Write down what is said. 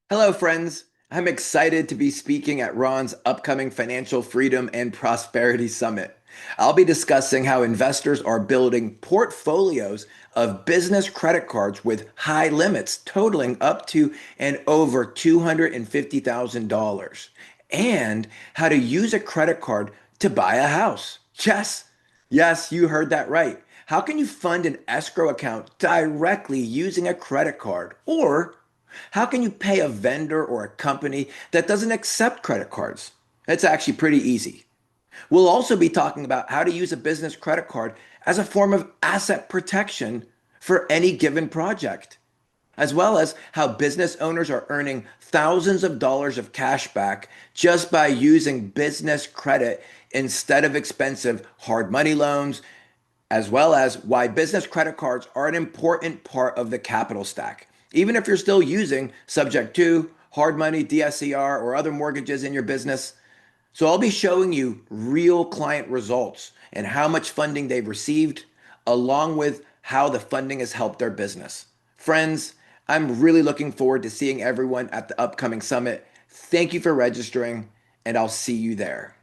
Hello, friends. I'm excited to be speaking at Ron's upcoming Financial Freedom and Prosperity Summit. I'll be discussing how investors are building portfolios of business credit cards with high limits totaling up to and over $250,000, and how to use a credit card to buy a house. Yes, you heard that right. How can you fund an escrow account directly using a credit card? Or how can you pay a vendor or a company that doesn't accept credit cards? It's actually pretty easy. We'll also be talking about how to use a business credit card as a form of asset protection for any given project, as well as how business owners are earning thousands of dollars of cash back just by using business credit instead of expensive hard money loans, as well as why business credit cards are an important part of the capital stack. Even if you're still using subject to hard money, DSCR, or other mortgages in your business. So I'll be showing you real client results and how much funding they've received, along with how the funding has helped their business. Friends, I'm really looking forward to seeing everyone at the upcoming summit. Thank you for registering, and I'll see you there.